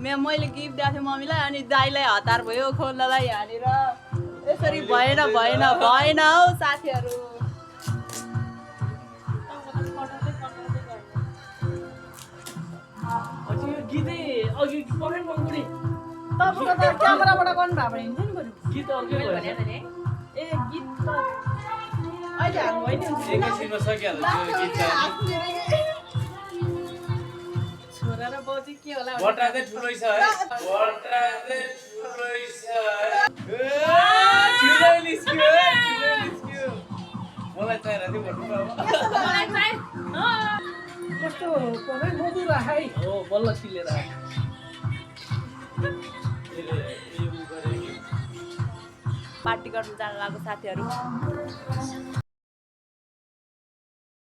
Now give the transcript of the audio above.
मैले गिफ्ट दिएको थिएँ मम्मीलाई अनि दाइलाई हतार भयो खोल्नलाई हानेर यसरी भएन भएन भएन हौ साथीहरू क्यामेराबाट गर्नु भएको भए हुन्छ नि गीत अघि ए गीत त अहिले हाल्नु होइन छोरा र बाउजी के होला बट्रा चाहिँ ठुलै छ है बट्रा चाहिँ ठुलै छ ठुलै निस्क्यो मलाई चाहिएर थियो भन्नु मलाई चाहिँ कस्तो परै मधुर राखाइ हो बल्ल सिलेर पार्टी गर्न जान लागेको साथीहरू